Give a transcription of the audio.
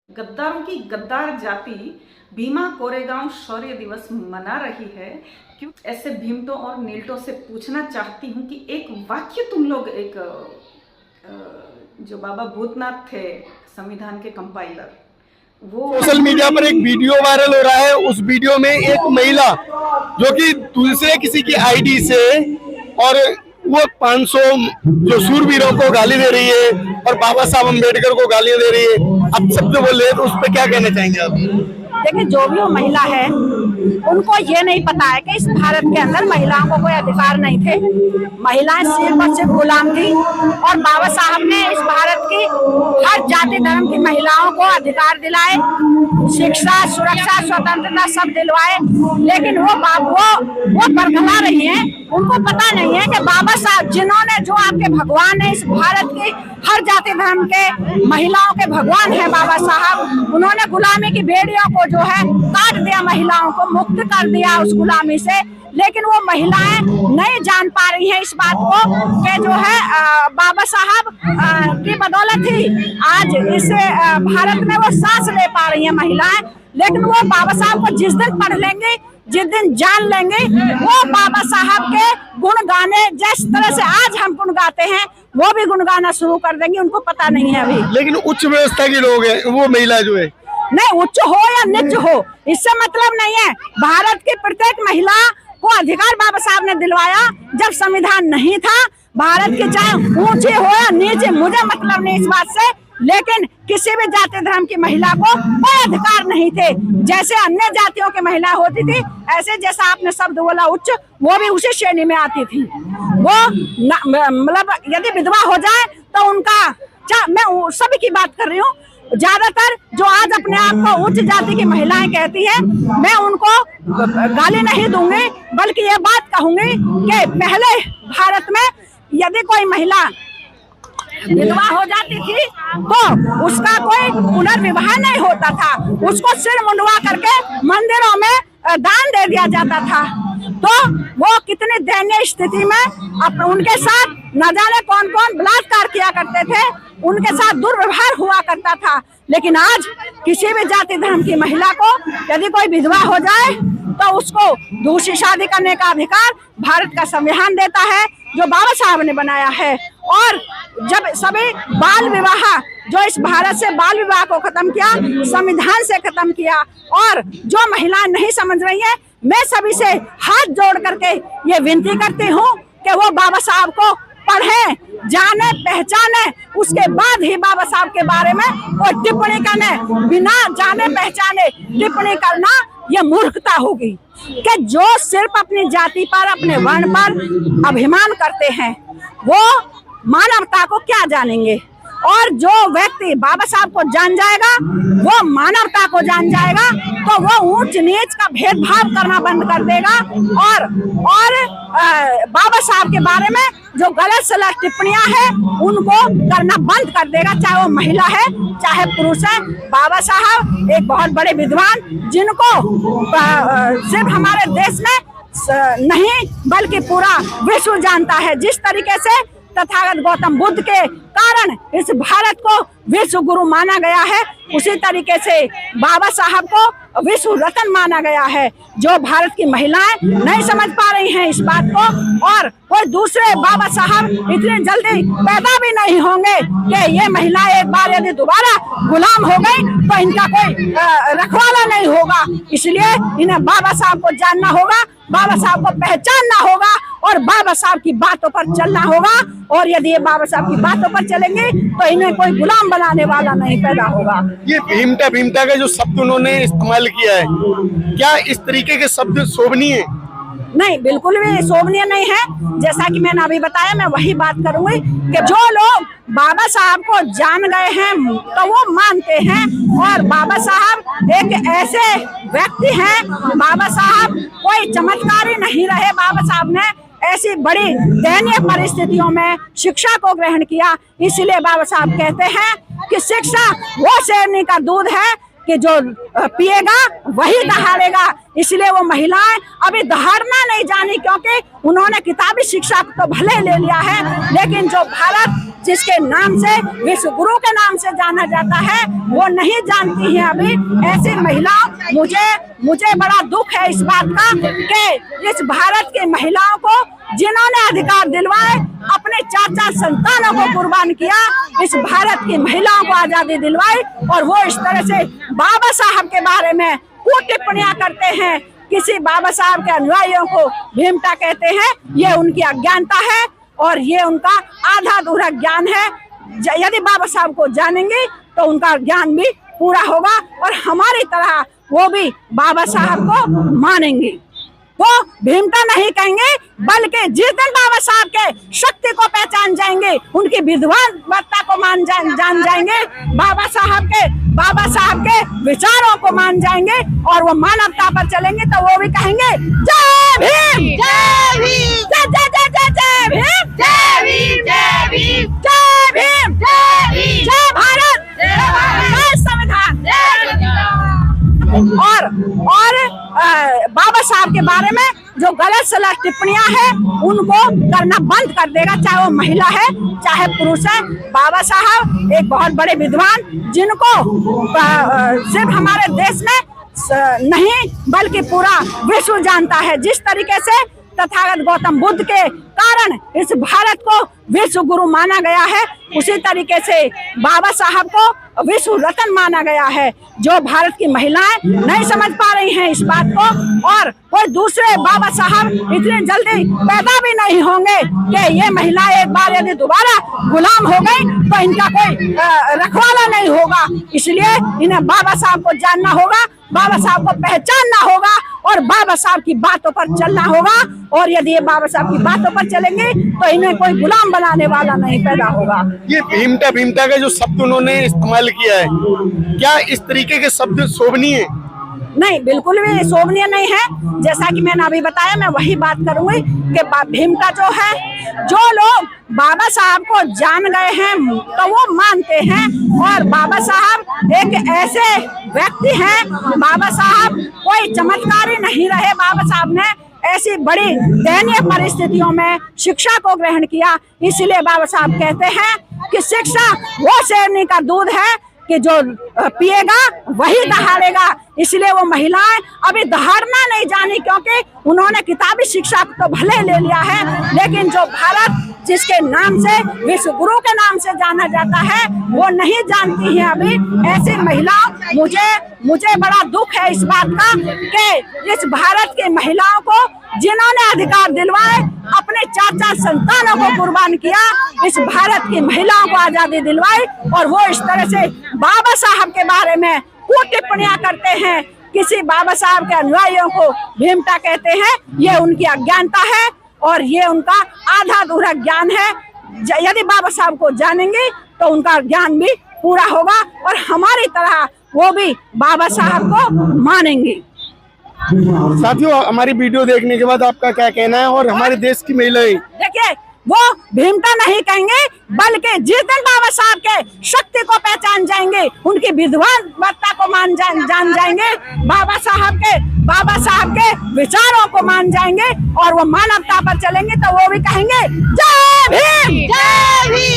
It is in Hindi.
गद्दारों की गद्दार जाति भीमा कोरेगांव शौर्य दिवस मना रही है। क्यों ऐसे भीमटों और नीलटों से पूछना चाहती हूँ कि एक वाक्य तुम लोग जो बाबा भूतनाथ थे संविधान के कंपाइलर, वो सोशल मीडिया पर एक वीडियो वायरल हो रहा है। उस वीडियो में एक महिला जो कि दूसरे किसी की आईडी से और वो 500 जो शूरवीरों को गाली दे रही है और बाबा साहब अम्बेडकर को गालियां दे रही है, अब शब्द बोल रहे हैं, तो उस पर क्या कहना चाहेंगे आप? देखिए, जो भी वो महिला है उनको ये नहीं पता है कि इस भारत के अंदर महिलाओं को कोई अधिकार नहीं थे। महिलाएं सिर्फ और सिर्फ गुलाम थी और बाबा साहब ने इस भारत की हर जाति धर्म की महिलाओं को अधिकार दिलाए, शिक्षा, सुरक्षा, स्वतंत्रता सब दिलवाए। लेकिन वो बरखला रही हैं। उनको पता नहीं है कि बाबा साहब जिन्होंने, जो आपके भगवान है, इस भारत की हर जाति धर्म के महिलाओं के भगवान है बाबा साहब, उन्होंने गुलामी की भेड़ियों को जो है काट दिया, महिलाओं को मुक्त कर दिया उस गुलामी से। लेकिन वो महिलाएं नहीं जान पा रही हैं इस बात को कि जो है बाबा साहब की बदौलत ही आज इस भारत में वो सांस ले पा रही हैं महिलाएं। लेकिन वो बाबा साहब को जिस दिन पढ़ लेंगे, जिस दिन जान लेंगे, वो बाबा साहब के गुण गाने जिस तरह से आज हम गुण गाते हैं वो भी गुण गाना शुरू कर देंगे। उनको पता नहीं है अभी। लेकिन उच्च व्यवस्था के लोग हैं, वो महिला जो है, नहीं उच्च हो या नीच हो इससे मतलब नहीं है। भारत की प्रत्येक महिला को अधिकार बाबा साहब ने दिलवाया जब संविधान नहीं था। भारत के चाहे ऊंचे हो या नीचे, मुझे मतलब नहीं इस बात से, लेकिन किसी भी जाति धर्म की महिला को कोई अधिकार नहीं थे। जैसे अन्य जातियों की महिला होती थी, ऐसे जैसा आपने शब्द बोला उच्च, वो भी उसी श्रेणी में आती थी। वो मतलब यदि विधवा हो जाए तो उनका, मैं सभी की बात कर रही हूँ, ज्यादातर जो आज अपने आप को उच्च जाति की महिलाएं कहती है, मैं उनको गाली नहीं दूंगी, बल्कि ये बात कहूंगी कि पहले भारत में यदि कोई महिला विधवा हो जाती थी तो उसका कोई पुनर्विवाह नहीं होता था, उसको सिर मुंडवा करके मंदिरों में दान दे दिया जाता था। तो वो कितनी दयनीय स्थिति में उनके साथ न जाने कौन कौन बलात्कार किया करते थे, उनके साथ दुर्व्यवहार हुआ करता था। लेकिन आज किसी भी जाति धर्म की महिला को यदि कोई विधवा हो जाए तो उसको दूसरी शादी करने का अधिकार भारत का संविधान देता है, जो बाबा साहब ने बनाया है। और जब सभी बाल विवाह, जो इस भारत से बाल विवाह को खत्म किया, संविधान से खत्म किया, और जो महिलाएं नहीं समझ रही हैं, मैं सभी से हाथ जोड़ करके ये विनती करती हूँ कि वो बाबा साहब को पढ़ें, जाने, पहचाने, उसके बाद ही बाबा साहब के बारे में कोई टिप्पणी करने। बिना जाने पहचाने टिप्पणी करना यह मूर्खता होगी। कि जो सिर्फ अपनी जाति पर, अपने वर्ण पर अभिमान करते हैं, वो मानवता को क्या जानेंगे। और जो व्यक्ति बाबा साहब को जान जाएगा वो मानवता को जान जाएगा, तो वो ऊंच नीच का भेदभाव करना बंद कर देगा और बाबा साहब के बारे में जो गलत सलत टिप्पणियां हैं उनको करना बंद कर देगा, चाहे वो महिला है चाहे पुरुष है। बाबा साहब एक बहुत बड़े विद्वान, जिनको सिर्फ हमारे देश में नहीं बल्कि पूरा विश्व जानता है। जिस तरीके से तथागत गौतम बुद्ध के कारण इस भारत को विश्व गुरु माना गया है, उसी तरीके से बाबा साहब को विश्व रत्न माना गया है। जो भारत की महिलाएं नहीं समझ पा रही हैं इस बात को, और कोई दूसरे बाबा साहब इतनी जल्दी पैदा भी नहीं होंगे कि ये महिलाएं एक बार यदि दोबारा गुलाम हो गई तो इनका कोई रखवाला नहीं होगा। इसलिए इन्हें बाबा साहब को जानना होगा, बाबा साहब को पहचानना होगा और बाबा साहब की बातों पर चलना होगा। और यदि ये बाबा साहब की बातों पर चलेंगे तो इन्हें कोई गुलाम बनाने वाला नहीं पैदा होगा। ये भीमटा का जो शब्द उन्होंने इस्तेमाल किया है, क्या इस तरीके के शब्द शोभनीय है? नहीं, बिल्कुल भी शोभनीय नहीं है। जैसा कि मैंने अभी बताया, मैं वही बात करूंगी कि जो लोग बाबा साहब को जान गए हैं तो वो मानते हैं, और बाबा साहब एक ऐसे व्यक्ति हैं, बाबा साहब कोई चमत्कारी नहीं रहे। बाबा साहब ने ऐसी बड़ी दयनीय परिस्थितियों में शिक्षा को ग्रहण किया। इसलिए बाबा साहब कहते हैं कि शिक्षा वो शेरनी का दूध है कि जो पिएगा वही दहाड़ेगा। इसलिए वो महिलाएं अभी दहाड़ना नहीं जानी, क्योंकि उन्होंने किताबी शिक्षा तो भले ले लिया है, लेकिन जो भारत जिसके नाम से विश्व गुरु के नाम से जाना जाता है वो नहीं जानती है अभी ऐसी महिलाओं। मुझे बड़ा दुख है इस बात का कि इस भारत की महिलाओं को जिन्होंने अधिकार दिलवाए, अपने 4 संतानों को कुर्बान किया, इस भारत की महिलाओं को आजादी दिलवाई, और वो इस तरह से बाबा साहब के बारे में टिप्पणियां करते हैं। किसी बाबा साहब के अनुयायियों को भीमता कहते हैं, ये उनकी अज्ञानता है और ये उनका आधा अधूरा ज्ञान है। यदि बाबा साहब को जानेंगे तो उनका ज्ञान भी पूरा होगा और हमारी तरह वो भी बाबा साहब को मानेंगे। वो भीमता नहीं कहेंगे बल्कि जिस दिन बाबा साहब के शक्ति को पहचान जाएंगे, उनकी विद्वानता को जान जाएंगे, बाबा साहब के विचारों को मान जाएंगे और वो मानवता पर चलेंगे, तो वो भी कहेंगे जय भीम, जय भीम, जय जय जय जय जय भीम, जय भीम, जय भीम, जय भीम, जय भीम, जय भारत, जय संविधान। और बाबा साहब के बारे में जो गलत सलत टिप्पणियां हैं उनको करना बंद कर देगा, चाहे वो महिला है चाहे पुरुष है। बाबा साहब एक बहुत बड़े विद्वान, जिनको सिर्फ हमारे देश में नहीं बल्कि पूरा विश्व जानता है। जिस तरीके से तथागत गौतम बुद्ध के कारण इस भारत को विश्व गुरु माना गया है, उसी तरीके से बाबा साहब को विश्व रत्न माना गया है। जो भारत की महिलाएं नहीं समझ पा रही हैं इस बात को, और कोई दूसरे बाबा साहब इतनी जल्दी पैदा भी नहीं होंगे कि ये महिलाएं एक बार यदि दोबारा गुलाम हो गई तो इनका कोई रखवाला नहीं होगा। इसलिए इन्हें बाबा साहब को जानना होगा, बाबा साहब को पहचानना होगा और बाबा साहब की बातों पर चलना होगा। और यदि ये बाबा साहब की बातों पर चलेंगे तो इन्हें कोई गुलाम बनाने वाला नहीं पैदा होगा। ये भीमता का जो शब्द उन्होंने इस्तेमाल किया है, क्या इस तरीके के शब्द शोभनीय है? नहीं, बिल्कुल भी शोभनीय नहीं है। जैसा कि मैंने अभी बताया, मैं वही बात करूंगी कि भीमता जो है, जो लोग बाबा साहब को जान गए हैं तो वो मानते हैं, और बाबा साहब एक ऐसे व्यक्ति हैं, बाबा साहब कोई चमत्कारी नहीं रहे। बाबा साहब ने ऐसी बड़ी दयनीय परिस्थितियों में शिक्षा को ग्रहण किया, इसलिए बाबा साहब कहते हैं कि शिक्षा वो शेरनी का दूध है कि जो पिएगा वही दहाड़ेगा। इसलिए वो महिलाएं अभी दहाड़ना नहीं जानी, क्योंकि उन्होंने किताबी शिक्षा तो भले ले लिया है, लेकिन जो भारत जिसके नाम से विश्व गुरु के नाम से जाना जाता है वो नहीं जानती है अभी ऐसी महिलाओं। मुझे बड़ा दुख है इस बात का कि इस भारत की महिलाओं को जिन्होंने अधिकार दिलवाए, अपने 4 संतानों को कुर्बान किया, इस भारत की महिलाओं को आजादी दिलवाई, और वो इस तरह से बाबा साहब के बारे में टिप्पणियां करते हैं। किसी बाबा साहब के अनुयायियों को भीमता कहते हैं, ये उनकी अज्ञानता है और ये उनका आधा अधूरा ज्ञान है। यदि बाबा साहब को जानेंगे तो उनका ज्ञान भी पूरा होगा और हमारी तरह वो भी बाबा साहब को मानेंगे। साथियों, हमारी वीडियो देखने के बाद आपका क्या कहना है? और हमारे देश की महिलाएं, देखिए, वो भीमता नहीं कहेंगे बल्कि जिस दिन बाबा साहब के शक्ति को पहचान जाएंगे, उनकी विद्वानता को जान जाएंगे, बाबा साहब के विचारों को मान जाएंगे और वो मानवता पर चलेंगे, तो वो भी कहेंगे जय भीम, जय भीम।